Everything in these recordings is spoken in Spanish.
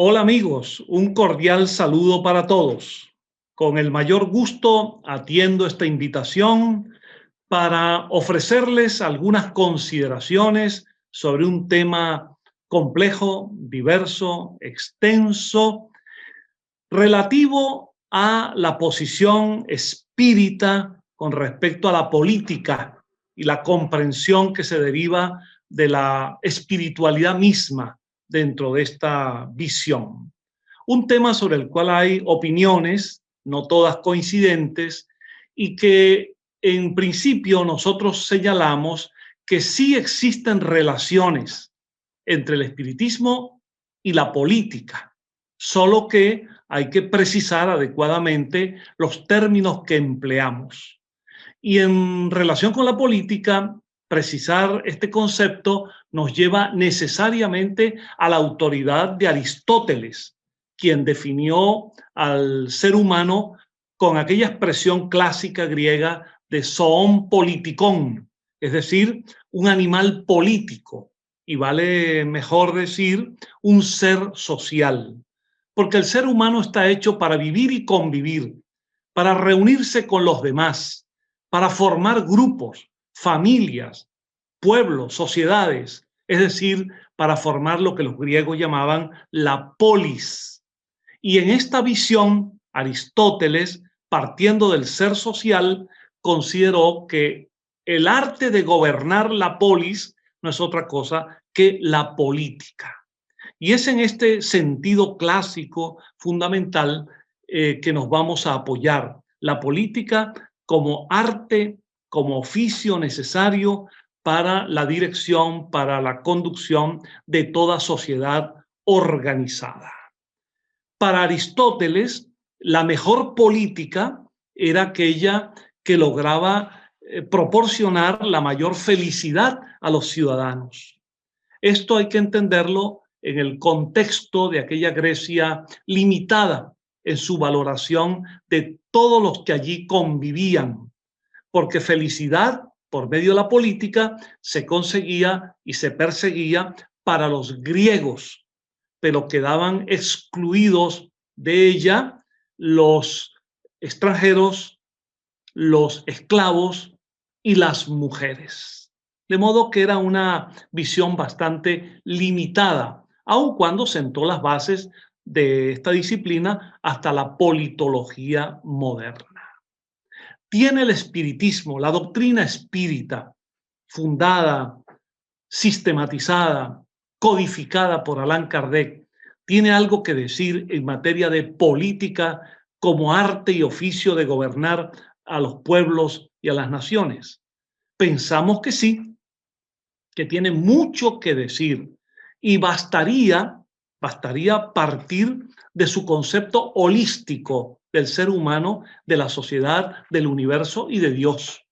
Hola amigos, un cordial saludo para todos. Con el mayor gusto atiendo esta invitación para ofrecerles algunas consideraciones sobre un tema complejo, diverso, extenso, relativo a la posición espírita con respecto a la política y la comprensión que se deriva de la espiritualidad misma dentro de esta visión. Un tema sobre el cual hay opiniones, no todas coincidentes, y que en principio nosotros señalamos que sí existen relaciones entre el espiritismo y la política, solo que hay que precisar adecuadamente los términos que empleamos. Y en relación con la política, precisar este concepto nos lleva necesariamente a la autoridad de Aristóteles, quien definió al ser humano con aquella expresión clásica griega de zoon politikon, es decir, un animal político, y vale mejor decir un ser social, porque el ser humano está hecho para vivir y convivir, para reunirse con los demás, para formar grupos, familias, pueblos, sociedades, es decir, para formar lo que los griegos llamaban la polis. Y en esta visión, Aristóteles, partiendo del ser social, consideró que el arte de gobernar la polis no es otra cosa que la política. Y es en este sentido clásico fundamental que nos vamos a apoyar. La política como arte, como oficio necesario para la dirección, para la conducción de toda sociedad organizada. Para Aristóteles, la mejor política era aquella que lograba proporcionar la mayor felicidad a los ciudadanos. Esto hay que entenderlo en el contexto de aquella Grecia limitada en su valoración de todos los que allí convivían, porque felicidad por medio de la política se conseguía y se perseguía para los griegos, pero quedaban excluidos de ella los extranjeros, los esclavos y las mujeres. De modo que era una visión bastante limitada, aun cuando sentó las bases de esta disciplina hasta la politología moderna. Tiene el espiritismo, la doctrina espírita, fundada, sistematizada, codificada por Allan Kardec, tiene algo que decir en materia de política como arte y oficio de gobernar a los pueblos y a las naciones. Pensamos que sí, que tiene mucho que decir y bastaría partir de su concepto holístico del ser humano, de la sociedad, del universo y de Dios.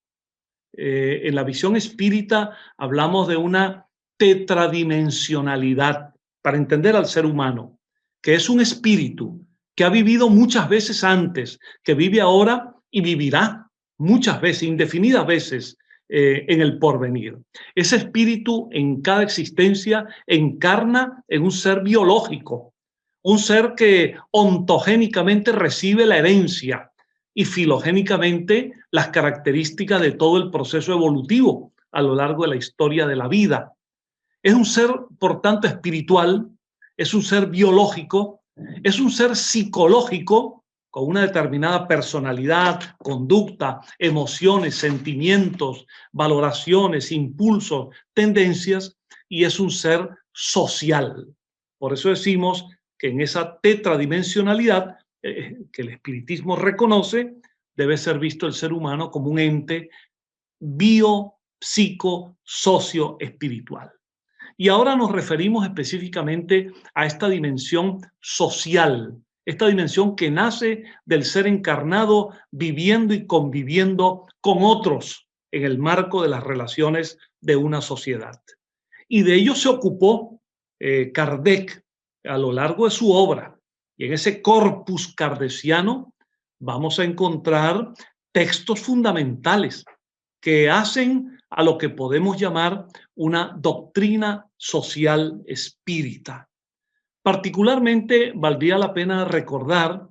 En la visión espírita hablamos de una tetradimensionalidad para entender al ser humano, que es un espíritu que ha vivido muchas veces antes, que vive ahora y vivirá muchas veces, indefinidas veces en el porvenir. Ese espíritu en cada existencia encarna en un ser biológico, un ser que ontogénicamente recibe la herencia y filogénicamente las características de todo el proceso evolutivo a lo largo de la historia de la vida. Es un ser, por tanto, espiritual, es un ser biológico, es un ser psicológico con una determinada personalidad, conducta, emociones, sentimientos, valoraciones, impulsos, tendencias, y es un ser social. Por eso decimos que en esa tetradimensionalidad que el espiritismo reconoce, debe ser visto el ser humano como un ente bio, psico, socio, espiritual. Y ahora nos referimos específicamente a esta dimensión social, esta dimensión que nace del ser encarnado viviendo y conviviendo con otros en el marco de las relaciones de una sociedad. Y de ello se ocupó Kardec a lo largo de su obra. Y en ese corpus kardeciano vamos a encontrar textos fundamentales que hacen a lo que podemos llamar una doctrina social espírita. Particularmente valdría la pena recordar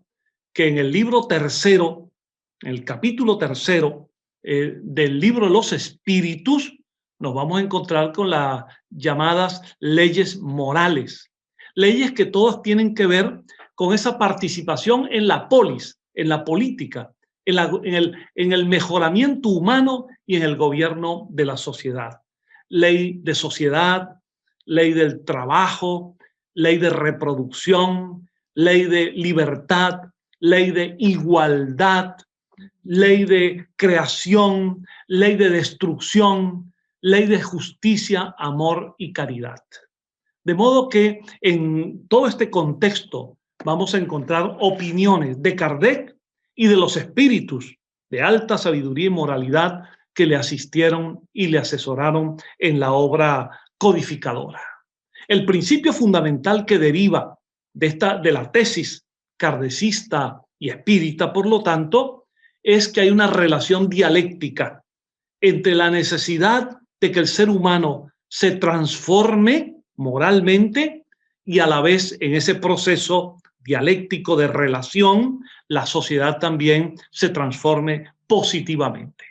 que en el libro tercero, en el capítulo tercero del libro de los espíritus, nos vamos a encontrar con las llamadas leyes morales. Leyes que todas tienen que ver con esa participación en la polis, en la política, en el mejoramiento humano y en el gobierno de la sociedad. Ley de sociedad, ley del trabajo, ley de reproducción, ley de libertad, ley de igualdad, ley de creación, ley de destrucción, ley de justicia, amor y caridad. De modo que en todo este contexto vamos a encontrar opiniones de Kardec y de los espíritus de alta sabiduría y moralidad que le asistieron y le asesoraron en la obra codificadora. El principio fundamental que deriva de la tesis kardecista y espírita, por lo tanto, es que hay una relación dialéctica entre la necesidad de que el ser humano se transforme moralmente y a la vez en ese proceso dialéctico de relación, la sociedad también se transforme positivamente.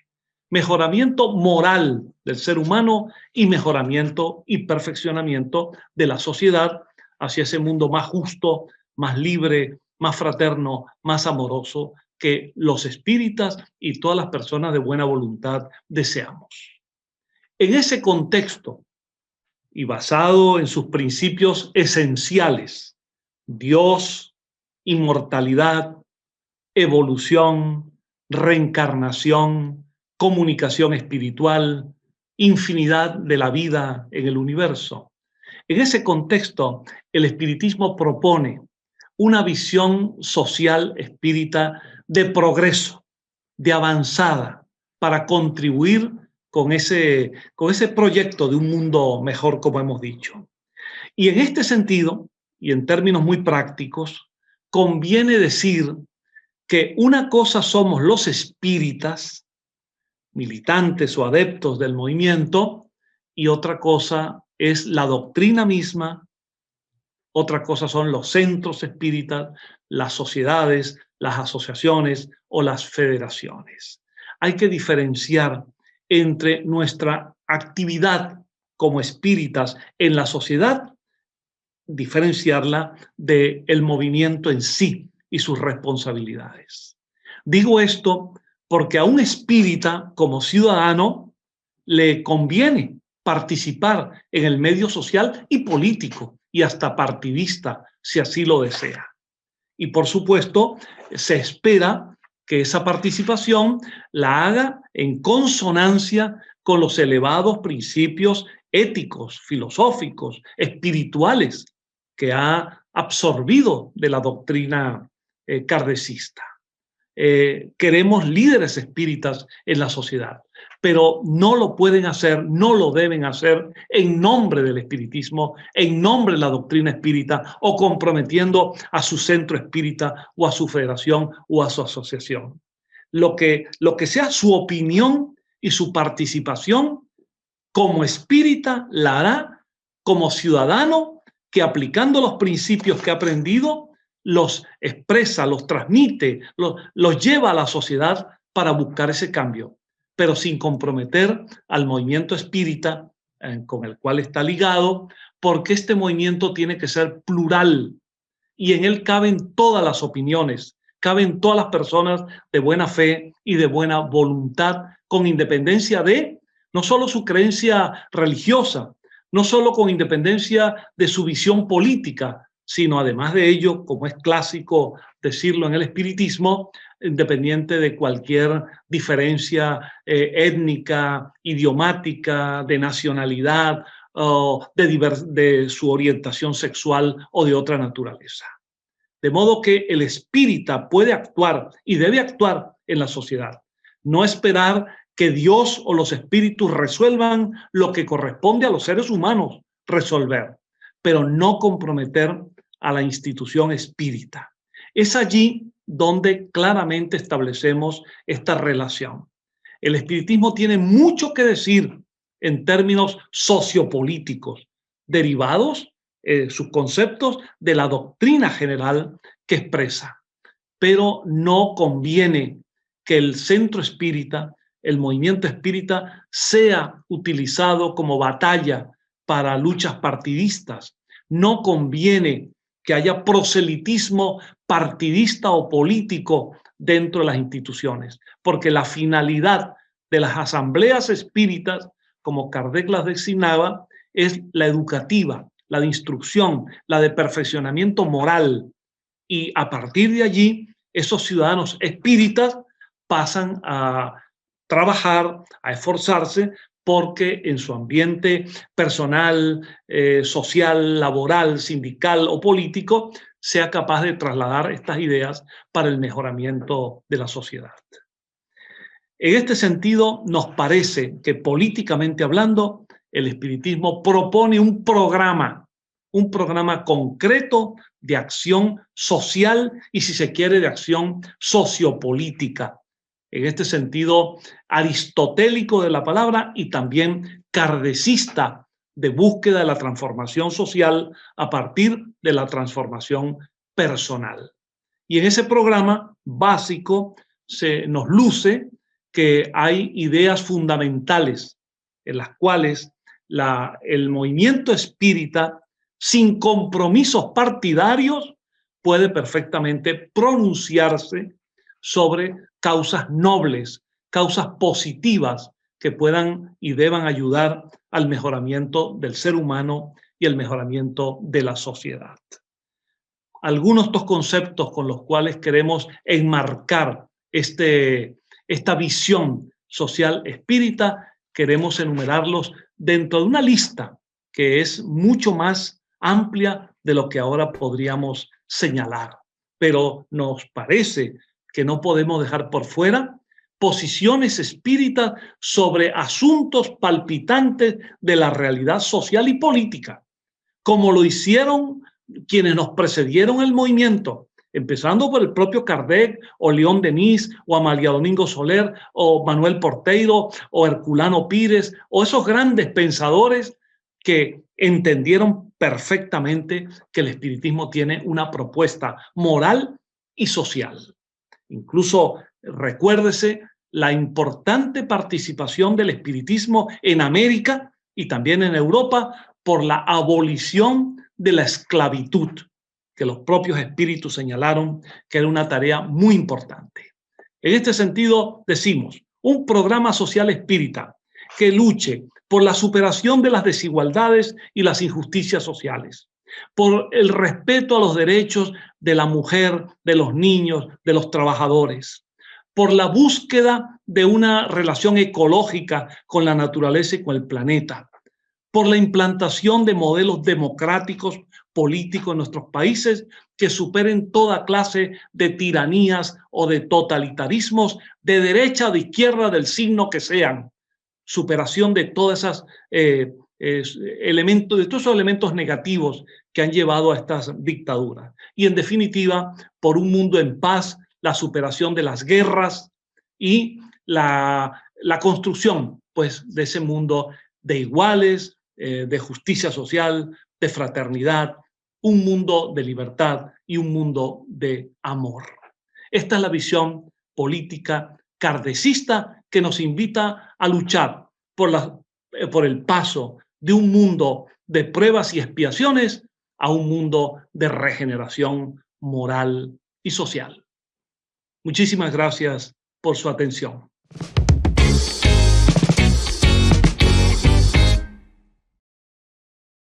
Mejoramiento moral del ser humano y mejoramiento y perfeccionamiento de la sociedad hacia ese mundo más justo, más libre, más fraterno, más amoroso que los espíritas y todas las personas de buena voluntad deseamos. En ese contexto y basado en sus principios esenciales, Dios, inmortalidad, evolución, reencarnación, comunicación espiritual, infinidad de la vida en el universo. En ese contexto, el espiritismo propone una visión social espírita de progreso, de avanzada, para contribuir con ese proyecto de un mundo mejor, como hemos dicho. Y en este sentido, y en términos muy prácticos, conviene decir que una cosa somos los espíritas, militantes o adeptos del movimiento, y otra cosa es la doctrina misma, otra cosa son los centros espíritas, las sociedades, las asociaciones o las federaciones. Hay que diferenciar entre nuestra actividad como espíritas en la sociedad, diferenciarla del movimiento en sí y sus responsabilidades. Digo esto porque a un espírita como ciudadano le conviene participar en el medio social y político y hasta partidista, si así lo desea. Y por supuesto, se espera que esa participación la haga en consonancia con los elevados principios éticos, filosóficos, espirituales que ha absorbido de la doctrina kardecista. Queremos líderes espíritas en la sociedad, pero no lo pueden hacer, no lo deben hacer en nombre del espiritismo, en nombre de la doctrina espírita o comprometiendo a su centro espírita o a su federación o a su asociación. Lo que sea su opinión y su participación como espírita la hará como ciudadano que, aplicando los principios que ha aprendido, los expresa, los transmite, los lleva a la sociedad para buscar ese cambio, pero sin comprometer al movimiento espírita con el cual está ligado, porque este movimiento tiene que ser plural y en él caben todas las opiniones, caben todas las personas de buena fe y de buena voluntad, con independencia de no solo su creencia religiosa, no solo con independencia de su visión política, sino además de ello, como es clásico decirlo en el espiritismo, independiente de cualquier diferencia étnica, idiomática, de nacionalidad, o de su orientación sexual o de otra naturaleza. De modo que el espírita puede actuar y debe actuar en la sociedad, no esperar que Dios o los espíritus resuelvan lo que corresponde a los seres humanos resolver, pero no comprometer a la institución espírita. Es allí donde claramente establecemos esta relación. El espiritismo tiene mucho que decir en términos sociopolíticos, derivados sus conceptos de la doctrina general que expresa. Pero no conviene que el centro espírita, el movimiento espírita, sea utilizado como batalla para luchas partidistas. No conviene que haya proselitismo partidista o político dentro de las instituciones, porque la finalidad de las asambleas espíritas, como Kardec las designaba, es la educativa, la de instrucción, la de perfeccionamiento moral. Y a partir de allí, esos ciudadanos espíritas pasan a trabajar, a esforzarse, porque en su ambiente personal, social, laboral, sindical o político, sea capaz de trasladar estas ideas para el mejoramiento de la sociedad. En este sentido, nos parece que políticamente hablando, el espiritismo propone un programa concreto de acción social y, si se quiere, de acción sociopolítica. En este sentido, aristotélico de la palabra y también kardecista, de búsqueda de la transformación social a partir de la transformación personal. Y en ese programa básico se nos luce que hay ideas fundamentales en las cuales el movimiento espírita, sin compromisos partidarios, puede perfectamente pronunciarse sobre causas nobles, causas positivas que puedan y deban ayudar al mejoramiento del ser humano y el mejoramiento de la sociedad. Algunos de estos conceptos con los cuales queremos enmarcar esta visión social espírita, queremos enumerarlos dentro de una lista que es mucho más amplia de lo que ahora podríamos señalar. Pero nos parece que no podemos dejar por fuera posiciones espíritas sobre asuntos palpitantes de la realidad social y política, como lo hicieron quienes nos precedieron el movimiento, empezando por el propio Kardec, o León Denis, o Amalia Domingo Soler, o Manuel Porteiro, o Herculano Pires, o esos grandes pensadores que entendieron perfectamente que el espiritismo tiene una propuesta moral y social. Incluso recuérdese la importante participación del espiritismo en América y también en Europa por la abolición de la esclavitud, que los propios espíritus señalaron que era una tarea muy importante. En este sentido, decimos, un programa social espírita que luche por la superación de las desigualdades y las injusticias sociales, por el respeto a los derechos de la mujer, de los niños, de los trabajadores, por la búsqueda de una relación ecológica con la naturaleza y con el planeta, por la implantación de modelos democráticos políticos en nuestros países que superen toda clase de tiranías o de totalitarismos de derecha o de izquierda, del signo que sean, superación de todas esas elementos, de todos esos elementos negativos que han llevado a estas dictaduras. Y en definitiva, por un mundo en paz, la superación de las guerras y la construcción, pues, de ese mundo de iguales, de justicia social, de fraternidad, un mundo de libertad y un mundo de amor. Esta es la visión política kardecista que nos invita a luchar por el paso de un mundo de pruebas y expiaciones a un mundo de regeneración moral y social. Muchísimas gracias por su atención.